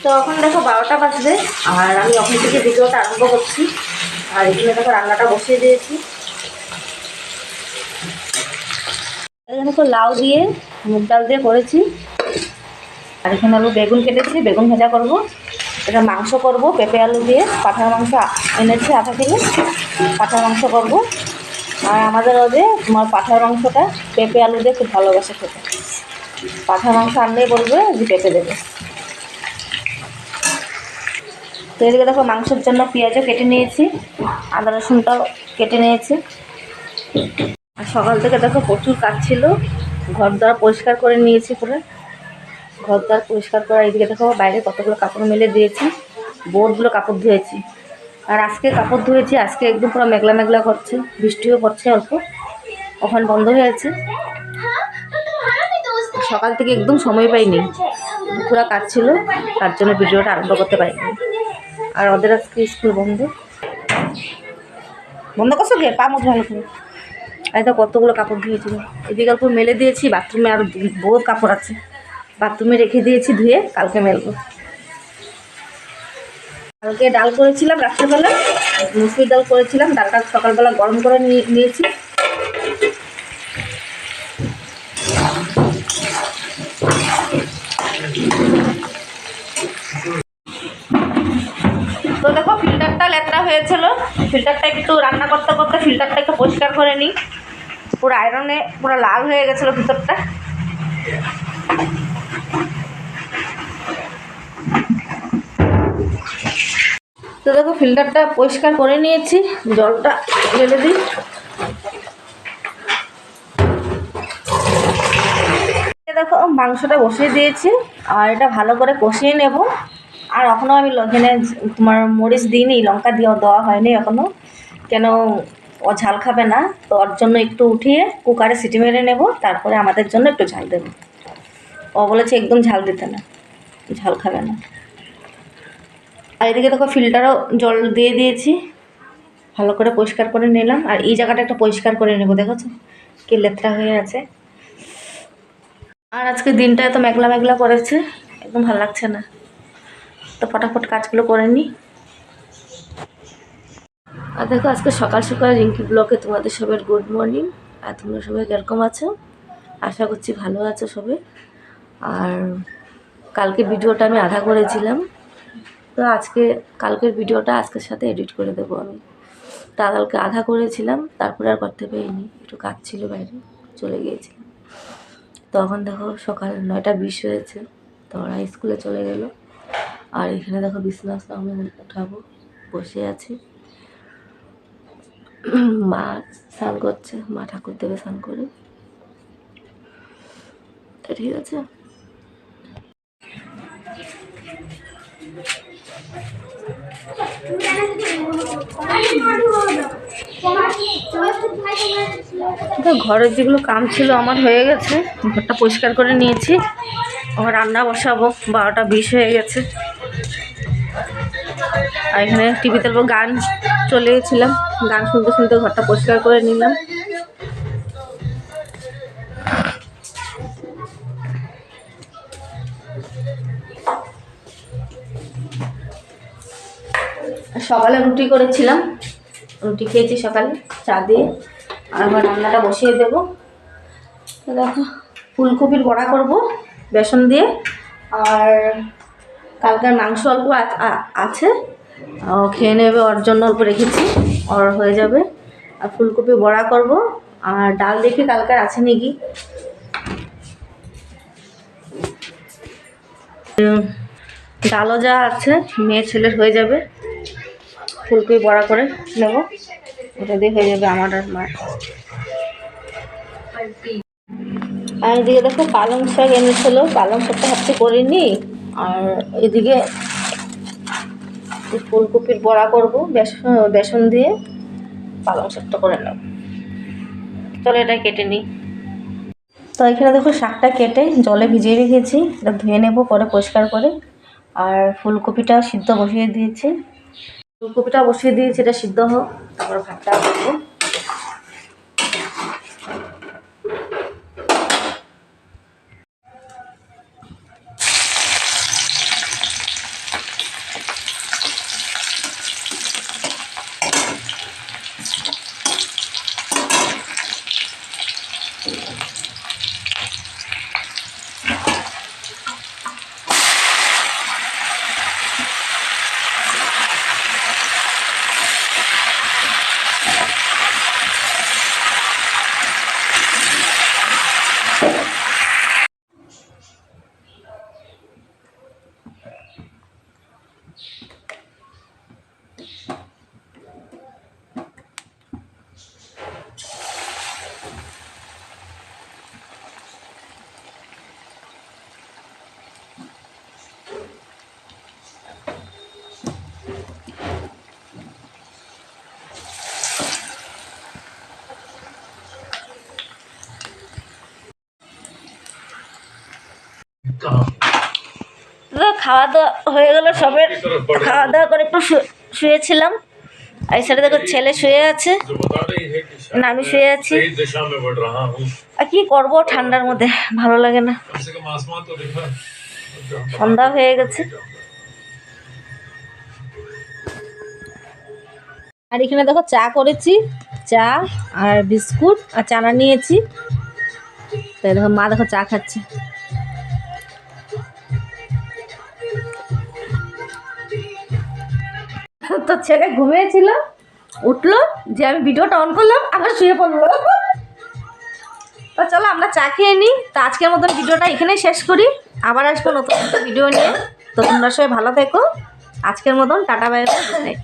তো এখন দেখো 12টা বাজবে আর আমি ওখান থেকে ভিডিওটা আরম্ভ করছি। আর এখানে দেখো রান্নাটা বসিয়ে দিয়েছি। এখানে তো লাউ দিয়ে মুগ ডাল দিয়ে করেছি। আর এখানে আলু বেগুন কেটেছি, বেগুন ভাজা করব। এটা মাংস করব পেঁপে আলু দিয়ে, পাঁঠার মাংস এনেছি আধা কিলো, পাঁঠার মাংস করব। আর আমাদের ওদের তোমার পাঁঠার মাংসটা পেঁপে আলু দিয়ে খুব ভালোবাসে খেতে। পাঁঠার মাংস আনলেই বলবে যে পেঁপে দেবে। তো এদিকে দেখো মাংসের জন্য পেঁয়াজও কেটে নিয়েছি, আদা রসুনটাও কেটে নিয়েছি। আর সকাল থেকে দেখো প্রচুর কাজ ছিল, ঘর দ্বার পরিষ্কার করে নিয়েছি পুরো। ঘর দ্বার পরিষ্কার করা, এদিকে দেখো বাইরে কতগুলো কাপড় মেলে দিয়েছি, বোর্ডগুলো কাপড় ধুয়েছি। আর আজকে কাপড় ধুয়েছি, আজকে একদম পুরো মেঘলা মেঘলা করছে, বৃষ্টিও পড়ছে অল্প, ওখানে বন্ধ হয়েছে। সকাল থেকে একদম সময় পাইনি, পুরো কাজ ছিল, তার জন্য ভিডিওটা আরম্ভ করতে পারিনি। আর ওদের আজকে স্কুল বন্ধ। বন্ধ করছো গিয়ে পা মতো ভালো করে। এই তো কতগুলো কাপড় ধুয়েছিল, এদিকে অল্প মেলে দিয়েছি। বাথরুমে আর বহুত কাপড় আছে, বাথরুমে রেখে দিয়েছি ধুয়ে, কালকে মেলবো। কালকে ডাল করেছিলাম রাত্রেবেলা, মুসুরির ডাল করেছিলাম, ডালটা সকালবেলা গরম করে নিয়েছি। তো দেখো ফিল্টারটা লেতরা হয়েছিল, ফিল্টারটা একটু রান্না করতে করতে ফিল্টারটা একটু পরিষ্কার করে নিই। পুরো আয়রনে পুরো লাল হয়ে গেছিলো ভিতরটা। তো দেখো ফিল্টারটা পরিষ্কার করে নিয়েছি, জলটা ঢেলে দিই। দেখো মাংসটা বসিয়ে দিয়েছি, আর এটা ভালো করে কষিয়ে নেব। আর এখনও আমি এখানে তোমার মরিচ দিইনি, লঙ্কা দেওয়া হয়নি এখনও, কেন ও ঝাল খাবে না, তো ওর জন্য একটু উঠিয়ে কুকারে সিটি মেরে নেব, তারপরে আমাদের জন্য একটু ঝাল দেবো। ও বলেছে একদম ঝাল দিতে না, ঝাল খাবে না। আর এদিকে দেখো ফিল্টারও জল দিয়ে দিয়েছি, ভালো করে পরিষ্কার করে নিলাম। আর এই জায়গাটা একটু পরিষ্কার করে নেব, দেখেছো কি লেত্রা হয়ে আছে। আর আজকে দিনটা এত মেঘলা মেঘলা করেছে, একদম ভালো লাগছে না। তো ফটাফট কাজগুলো করে নিই। আর দেখো আজকে সকাল সকাল রিঙ্কি ব্লগে তোমাদের সবার গুড মর্নিং। আর তোমরা সবাই কিরকম আছো, আশা করছি ভালো আছো সবাই। আর কালকে ভিডিওটা আমি আধা করেছিলাম, তো কালকের ভিডিওটা আজকের সাথে এডিট করে দেবো আমি। তা কালকে আধা করেছিলাম, তারপরে আর করতে পারিনি, একটু কাজ ছিল বাইরে, চলে গিয়েছিলাম। তখন দেখো সকাল 9:20 হয়েছে, তো ওরা স্কুলে চলে গেল। আর এখানে দেখো বিছানা আমি উঠাবো, বসে আছি। মা স্নান করছে, মা ঠাকুর দেবে স্নান করে, তো ঠিক আছে। ঘরের যেগুলো কাম ছিল আমার হয়ে গেছে, ঘরটা পরিষ্কার করে নিয়েছি। আমার রান্না বসাবো, 12:20 হয়ে গেছে। আর এখানে টিভিতে গান চলে গেছিলাম, গান শুনতে শুনতে ঘরটা পরিষ্কার করে নিলাম। সকালে রুটি করেছিলাম, রুটি খেয়েছি সকালে চা দিয়ে। আর আমার রান্নাটা বসিয়ে দেবো। তো দেখো ফুলকপির বড়া করব বেসন দিয়ে। আর কালকের মাংস অল্প আছে, খেয়ে নেবে, ওর জন্য অল্প রেখেছি, ওর হয়ে যাবে। আর ফুলকপি বড়া করব। আর ডাল দেখি কালকের আছে নাকি, ডালও যা আছে মেয়ে ছেলের হয়ে যাবে। ফুলকপি বড়া করে নেব, ওটা দিয়ে হয়ে যাবে আমার আর মার। আর এদিকে দেখো পালং শাক এনেছিল, পালং শাকটা হাতে করিনি। আর এদিকে ফুলকপির বড়া করব বেসন দিয়ে, পালং শাকটা করে নেব। চলো এটা কেটে নিই। তো এখানে দেখো শাকটা কেটে জলে ভিজিয়ে রেখেছি, এটা ধুয়ে নেব পরে পরিষ্কার করে। আর ফুলকপিটা সিদ্ধ বসিয়ে দিয়েছি, এটা সিদ্ধ হোক, তারপর ভাতটা করবো। তো খাওয়া দাওয়া হয়ে গেল সবের, খাওয়া দাওয়া করে একটু শুয়েছিলাম। এই সাইডে দেখো ছেলে শুয়ে আছে, না আমি শুয়ে আছি। আর কি করবো ঠান্ডার মধ্যে, ভালো লাগে না। সন্ধ্যা হয়ে গেছে। আর এখানে দেখো চা করেছি, চা আর বিস্কুট আর চানা নিয়েছি। তাই দেখো মা দেখো চা খাচ্ছে। তো ছেলে ঘুমিয়েছিল, উঠলো, যে আমি ভিডিওটা অন করলাম আবার শুয়ে পড়লো। তো চলো আমরা চা খেয়ে নিই। তো আজকের মতন ভিডিওটা এখানেই শেষ করি, আবার আসবো নতুন একটা ভিডিও নিয়ে। তো তোমরা সবাই ভালো থেকো। আজকের মতন tata, bye bye, good night.